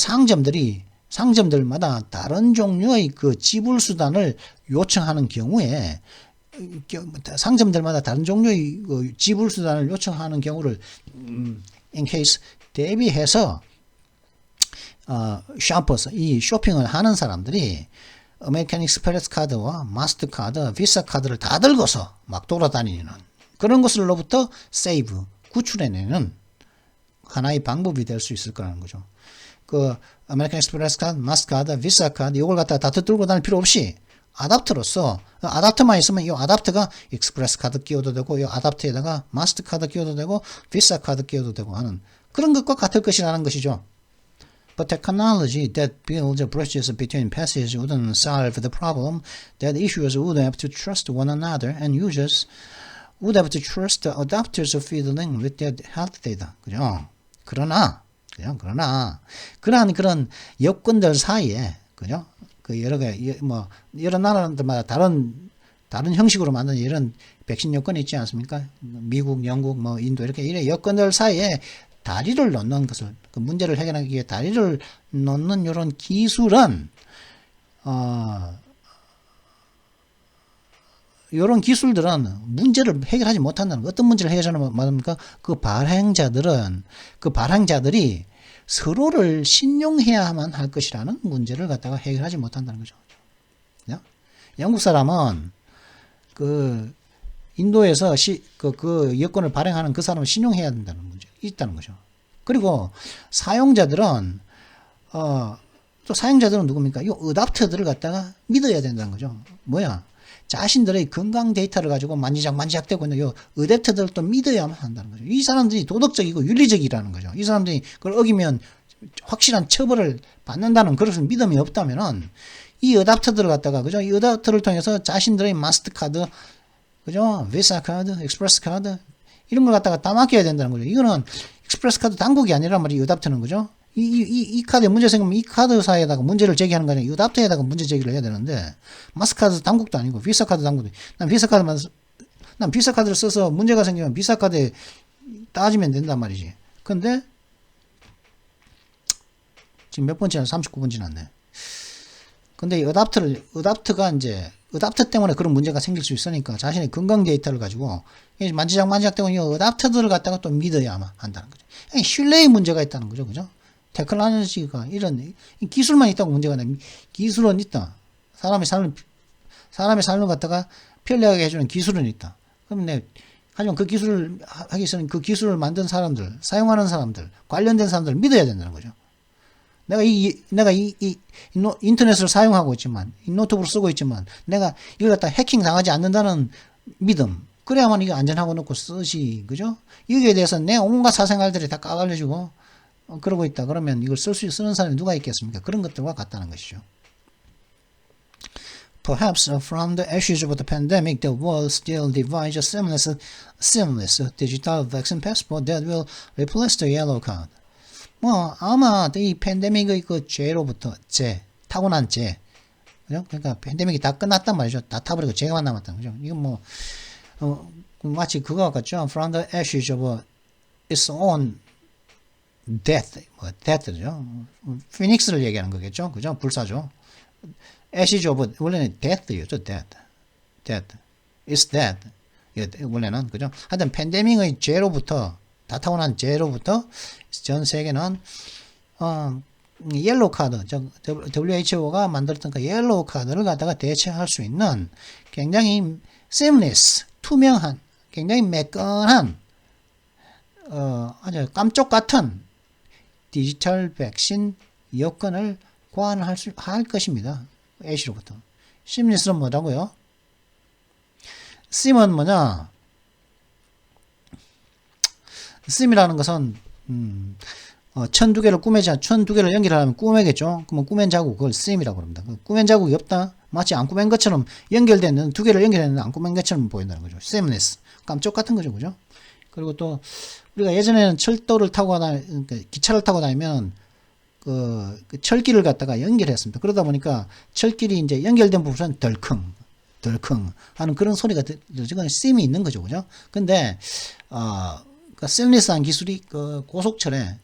상점들마다 다른 종류의 그 지불 수단을 요청하는 경우에 상점들마다 다른 종류의 그 지불 수단을 요청하는 경우를 in case 대비해서 shoppers, 이 쇼핑을 하는 사람들이 아메리칸 익스프레스 카드와 마스터카드, 비사 카드를 다 들고서 막 돌아다니는 그런 것으로부터 세이브, 구출해내는 하나의 방법이 될 수 있을 거라는 거죠. 그 아메리칸 익스프레스 카드, 마스터카드, 비사 카드 이걸 갖다가 다 들고 다닐 필요 없이 아답터로서 아답터만 있으면 이 아답터가 익스프레스 카드 끼워도 되고 이 아답터에다가 마스터카드 끼워도 되고 비사 카드 끼워도 되고 하는 그런 것과 같을 것이라는 것이죠. But technology that builds bridges between passes wouldn't solve the problem that issuers would have to trust one another and users would have to trust the adapters fiddling with their health data. 그죠? 그러나 그러한 그런 여건들 사이에, 그죠? 그 여러 나라들마다 다른 형식으로 만든 이런 백신 여건이 있지 않습니까? 미국, 영국, 인도 이렇게 이런 여건들 사이에 다리를 놓는 것을, 그 문제를 해결하기 위해 다리를 놓는 이런 기술은, 이런 기술들은 문제를 해결하지 못한다는 거. 어떤 문제를 해결하는 말입니까? 그 발행자들이 서로를 신용해야만 할 것이라는 문제를 갖다가 해결하지 못한다는 거죠. 영국 사람은 인도에서 그 여권을 발행하는 그 사람을 신용해야 된다는 문제 있다는 거죠. 그리고 사용자들은 또 사용자들은 누굽니까? 이 어답터들을 갖다가 믿어야 된다는 거죠. 뭐야? 자신들의 건강 데이터를 가지고 만지작대고 있는 요 어댑터들을 또 믿어야만 한다는 거죠. 이 사람들이 도덕적이고 윤리적이라는 거죠. 이 사람들이 그걸 어기면 확실한 처벌을 받는다는 그런 믿음이 없다면은 이 어댑터들을 갖다가 그죠? 이 어댑터를 통해서 자신들의 마스터카드, 그죠? 비사 카드, 익스프레스 카드 이런 걸 갖다가 다 맡겨야 된다는 거죠. 이거는 익스프레스 카드 당국이 아니란 말이에요. 어댑터는 그죠? 이 카드에 문제 생기면 이 카드사에다가 문제를 제기하는 거 아니에요. 어댑터에다가 문제 제기를 해야 되는데 마스터카드 당국도 아니고 비사 카드 당국도 난 비사 카드를 써서 문제가 생기면 비사 카드에 따지면 된단 말이지. 근데 지금 몇 번째나 39번 지났네. 근데 이 어댑터가 이제 어댑터 때문에 그런 문제가 생길 수 있으니까 자신의 건강 데이터를 가지고 만지작 되고 이 어댑터들을 갖다가 또 믿어야만 한다는 거죠. 신뢰의 문제가 있다는 거죠. 그죠? 테크놀로지가 이런 기술만 있다고 문제가 아니라 기술은 있다. 사람의 삶을 갖다가 편리하게 해주는 기술은 있다. 그럼 하지만 그 기술을 하기 위해서는 그 기술을 만든 사람들, 사용하는 사람들, 관련된 사람들을 믿어야 된다는 거죠. 내가 인터넷을 사용하고 있지만, 이 노트북을 쓰고 있지만, 내가 이걸 갖다 해킹 당하지 않는다는 믿음. 그래야만 이게 안전하고 놓고 쓰지, 그죠? 여기에 대해서 내 온갖 사생활들이 다 까발려주고, 그러고 있다. 그러면 이걸 쓰는 사람이 누가 있겠습니까? 그런 것들과 같다는 것이죠. Perhaps from the issues of the pandemic, the world still devises a seamless digital vaccine passport that will replace the yellow card. 아마 이 팬데믹의 그 죄로부터 타고난 죄, 그죠? 그러니까 팬데믹이 다 끝났단 말이죠. 다 타버리고 죄만 남았다, 그죠? 이건 마치 그거 같죠? From the ashes of its own death죠. 피닉스를 얘기하는 거겠죠, 그죠? 불사죠. ashes of 원래는 death였죠, death. It's dead. 원래는 그죠? 하여튼 팬데믹의 죄로부터 다 타고난 죄로부터 전 세계는 옐로우 카드, WHO가 만들었던 그 옐로우 카드를 갖다가 대체할 수 있는 굉장히 seamless, 투명한, 굉장히 매끈한 아주 깜쪽 같은 디지털 백신 여건을 고안할 것입니다. H로부터. seamless는 뭐라고요? sim은 뭐냐? sim이라는 것은 1002개를 1002개를 연결하면 꾸매겠죠. 그러면 꾸맨 자국, 그걸 sim이라고 합니다. 꾸맨 자국이 없다. 마치 안 꾸맨 것처럼 연결되는 두 개를 연결했는데 안 꾸맨 것처럼 보인다는 거죠. seamless. 깜짝 같은 거죠. 그죠? 그리고 또 우리가 예전에는 철도를 타고 그러니까 기차를 타고 다니면 그 철길을 갖다가 연결했습니다. 그러다 보니까 철길이 이제 연결된 부분은 덜컹 하는 그런 소리가 들리고 sim이 있는 거죠. 그죠? 근데 그 seamless한 기술이 그 고속철에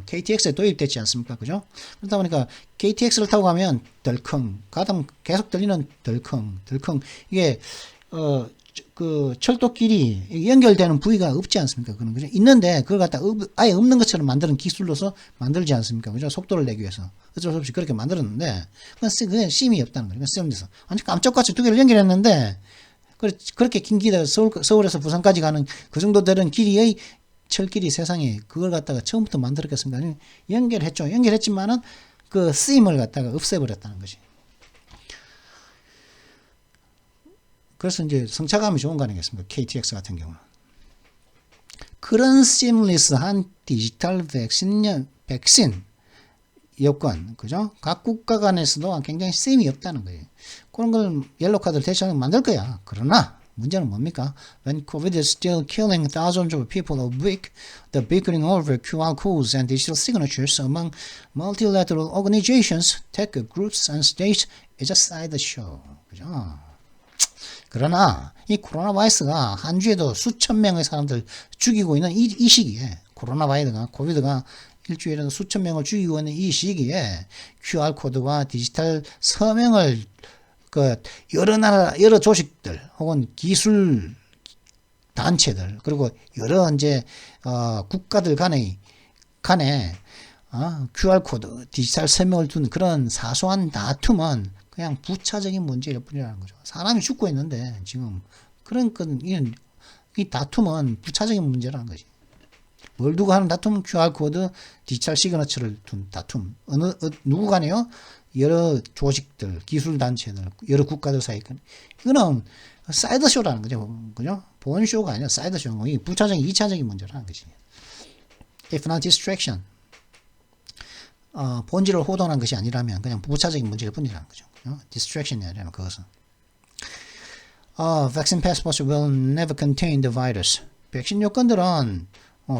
KTX에 도입됐지 않습니까? 그죠? 그러다 보니까 KTX를 타고 가면 덜컹, 가끔 계속 들리는 덜컹. 이게 그 철도끼리 연결되는 부위가 없지 않습니까? 그는 그죠? 있는데 그걸 갖다 아예 없는 것처럼 만드는 기술로서 만들지 않습니까? 그죠? 속도를 내기 위해서 어쩔 수 없이 그렇게 만들었는데 그건 심이 없다는 거예요. seamless. 아니 깜짝같이 두 개를 연결했는데 그렇게 긴 길에 서울에서 부산까지 가는 그 정도 되는 길이의 철길이 세상에 그걸 갖다가 처음부터 만들었겠습니까? 연결했죠. 연결했지만은 그 쓰임을 갖다가 없애버렸다는 것이. 그래서 이제 성차감이 좋은 거 아니겠습니까? KTX 같은 경우는. 그런 seamless한 디지털 백신 여건, 그죠? 각 국가 간에서도 굉장히 셈이 없다는 거예요. 그런 걸 옐로우 카드를 대체하면 만들 거야. 그러나 문제는 뭡니까? When COVID is still killing thousands of people a week, the bickering over QR codes and digital signatures among multilateral organizations, tech groups, and states is a sideshow. 그죠? 그러나 이 코로나 바이러스가 한 주에도 수천 명의 사람들 죽이고 있는 이 시기에 코로나 바이러스가 코비드가 일주일에도 수천 명을 죽이고 있는 이 시기에 QR코드와 디지털 서명을 여러 조직들 혹은 기술 단체들 그리고 여러 이제 국가들 간에 QR코드 디지털 서명을 둔 그런 사소한 다툼은 그냥 부차적인 문제일 뿐이라는 거죠. 사람이 죽고 있는데 지금 이 다툼은 부차적인 문제라는 거지. 뭘 두고 하는 다툼? QR코드, 디지털 시그너처를 둔 다툼. 누구 간에요? 여러 조직들, 기술단체들, 여러 국가들 사이, 이거는 사이드쇼라는 거죠. 그죠? 본쇼가 아니라 사이드쇼. 이 부차적인, 2차적인 문제라는 거지. If not distraction. 본질을 호도하는 것이 아니라면 그냥 부차적인 문제일 뿐이라는 거죠. distraction이 아니라 그것은. Vaccine passports will never contain the virus. 백신 요건들은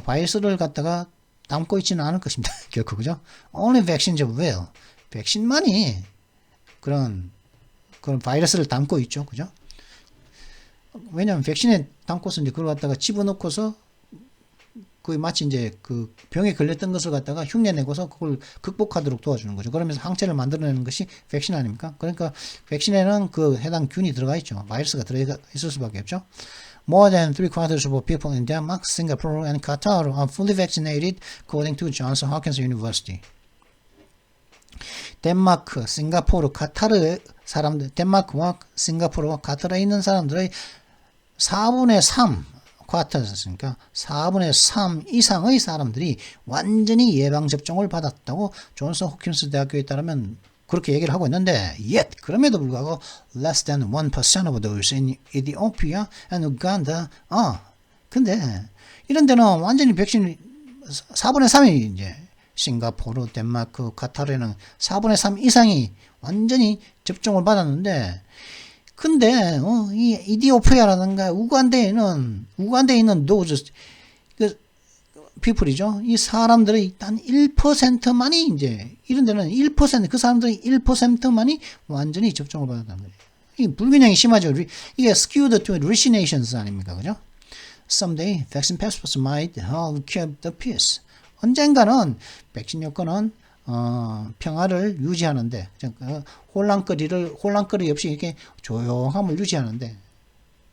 바이러스를 갖다가 담고 있지는 않을 것입니다. 결코 그죠? Only vaccines will. 백신만이 그런 바이러스를 담고 있죠. 그죠? 왜냐하면 백신에 담고서 이제 그걸 갖다가 집어넣고서 거의 마치 이제 그 병에 걸렸던 것을 갖다가 흉내 내고서 그걸 극복하도록 도와주는 거죠. 그러면서 항체를 만들어내는 것이 백신 아닙니까? 그러니까 백신에는 그 해당 균이 들어가 있죠. 바이러스가 들어가 있을 수밖에 없죠. More than 3/4 of people in Denmark, Singapore, and Qatar are fully vaccinated, according to Johns Hopkins University. 덴마크, 싱가포르, 카타르 사람들, 덴마크와 싱가포르와 카타르에 있는 사람들의 4분의 3, 쿼터였으니까 4분의 3 이상의 사람들이 완전히 예방접종을 받았다고 존스 호킨스 대학교에 따르면 그렇게 얘기를 하고 있는데, yet 그럼에도 불구하고 less than 1% of those in Ethiopia and Uganda. 근데 이런 데는 완전히 백신 4분의 3이 이제 싱가포르, 덴마크, 카타르에는 4분의 3 이상이 완전히 접종을 받았는데, 근데 이 이디오피아라든가 우간다에 있는 those people이죠. 이 사람들의 단 1%만이 이제 이런 데는 1% 그 사람들의 1%만이 완전히 접종을 받았다는 거예요. 이 불균형이 심하죠. 이게 skewed to rich nations 아닙니까, 그죠? Someday vaccine passports might help keep the peace. 언젠가는 백신 요건은 평화를 유지하는데, 혼란거리 없이 이렇게 조용함을 유지하는데,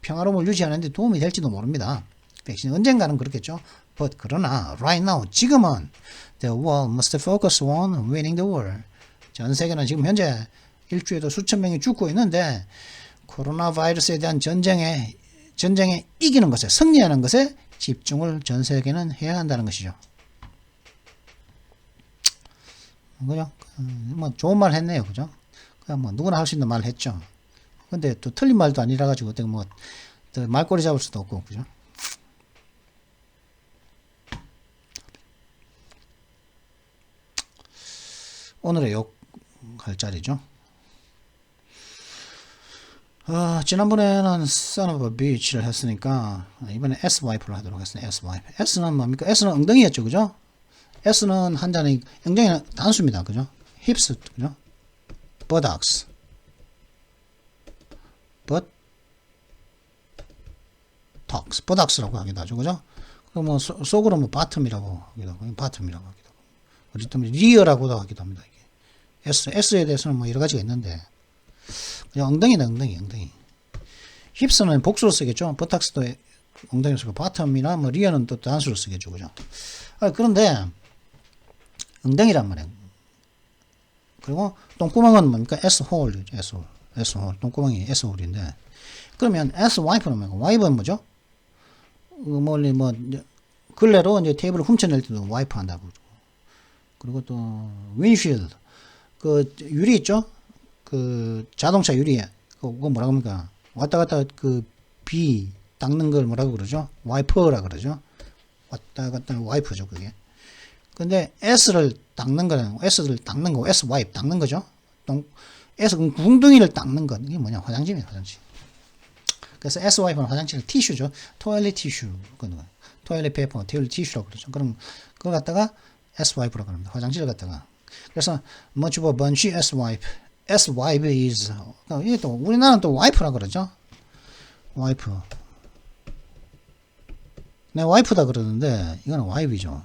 평화로움을 유지하는데 도움이 될지도 모릅니다. 백신이 언젠가는 그렇겠죠. But 그러나 right now 지금은 the world must focus on winning the war. 전 세계는 지금 현재 일주에도 수천 명이 죽고 있는데 코로나 바이러스에 대한 전쟁에 이기는 것에, 승리하는 것에 집중을 전 세계는 해야 한다는 것이죠. 그죠? 뭐 좋은 말 했네요, 그죠? 그냥 뭐 누구나 할 수 있는 말을 했죠. 근데 또 틀린 말도 아니라 가지고 어떻게 뭐 말꼬리 잡을 수도 없고, 그죠? 오늘의 욕할 자리죠. 지난번에는 son of a bitch를 했으니까 이번에 S-wipe를 하도록 했습니다. S-wipe. S는 뭡니까? S는 엉덩이였죠, 그죠? S는 한자는 엉덩이는 단수입니다, 그죠? hips, 그죠? buttocks, buttocks라고 하기도 하죠, 그죠? 그 뭐 속으로 뭐 bottom이라고 하기도 하고, bottom이라고 하기도 하고, 우리 또 rear라고도 하기도 합니다. 이게 S에 대해서는 뭐 여러 가지가 있는데, 그냥 엉덩이다, 엉덩이. 힙스는 복수로 쓰겠죠. 버탁스도 엉덩이로 쓰고, 바텀이나 뭐 리어는 또 단수로 쓰겠죠, 그죠? 그런데 엉덩이란 말이에요. 그리고 똥구멍은 뭡니까? S-홀이죠. S-홀. 똥구멍이 S-홀인데, 그러면 S-wipe는 뭐고? wipe는 뭐죠? 근래로 이제 테이블을 훔쳐낼 때도 와이프 한다고. 그리고 또 윈필드, 그 유리 있죠? 그 자동차 유리에 그거 뭐라고 합니까? 왔다 갔다 그 비 닦는 걸 뭐라고 그러죠? 와이퍼라 그러죠. 왔다 갔다 와이퍼죠, 그게. 근데 S를 닦는 거는 S를 닦는 거, S 와이프 닦는 거죠. S 궁둥이를 닦는 것, 이게 뭐냐? 화장지입니다, 화장지. 그래서 S 와이프는 화장지는 티슈죠. 토일렛 티슈, 토일렛 페이퍼, 토일렛 티슈라고 그러죠. 그럼 그걸 갖다가 S 와이프라고 합니다. 화장지를 갖다가. 그래서 much of a bunch S wipe. S wipe is, 이게 또 우리나라는 또 와이프라고 그러죠. 와이프. 내 와이프다 그러는데 이거는 와이프죠.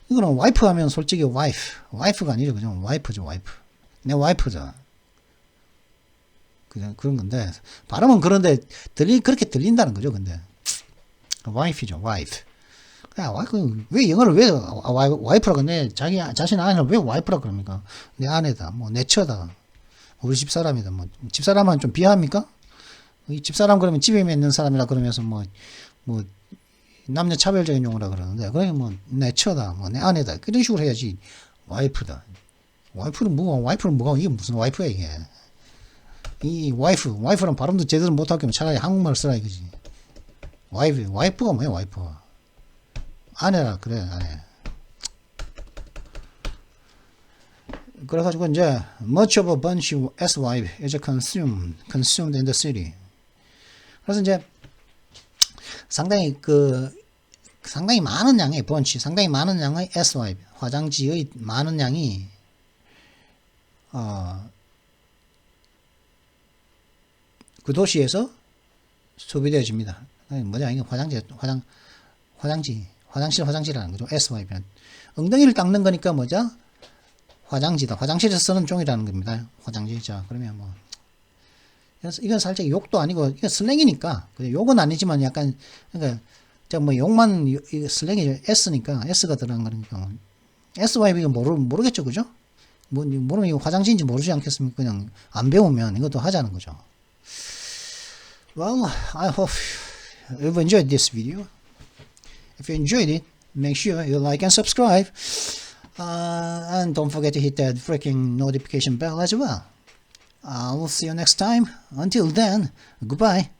이거는 와이프 하면 솔직히 와이프가 아니죠, 그죠? 와이프죠, 와이프. 내 와이프죠. 그냥 그런 건데 발음은 그런데 그렇게 들린다는 거죠, 근데 와이프죠, 와이프. 왜 영어를 왜 와이프라고 내 자신 아내를 왜 와이프라고 그럽니까? 내 아내다, 뭐 내 처다, 우리 집사람이다, 뭐 집사람은 좀 비하합니까? 이 집사람 그러면 집에 있는 사람이라 그러면서 뭐 남녀 차별적인 용어라 그러는데, 그래 뭐 내 처다, 뭐 내 아내다, 그런 식으로 해야지. 와이프다. 와이프는 뭐가, 이게 무슨 와이프야, 이게. 이 와이프랑 발음도 제대로 못할 거면 차라리 한국말 쓰라 이거지. 와이프가 뭐야, 와이프가. 아내라, 그래, 아내. 그래가지고 이제 much of a bunch of S-wife is consumed in the city. 그래서 이제 상당히 많은 양의 bunch, 상당히 많은 양의 S-wife, 화장지의 많은 양이 그 도시에서 소비되어집니다. 뭐냐, 이게 화장실이라는 거죠. S-wipe는 엉덩이를 닦는 거니까 뭐죠? 화장지다. 화장실에서 쓰는 종이라는 겁니다. 화장지. 자, 그러면 뭐 이건 살짝 욕도 아니고 이건 슬랭이니까 욕은 아니지만 약간 그러니까 뭐 욕만 슬랭이 S니까 S가 들어간 거니까 S-wipe 이거 모르겠죠, 그죠? 뭐 모르면 이거 화장지인지 모르지 않겠습니까? 그냥 안 배우면 이것도 하자는 거죠. Well, I hope you've enjoyed this video. If you enjoyed it, make sure you like and subscribe. And don't forget to hit that freaking notification bell as well. I'll see you next time. Until then, goodbye.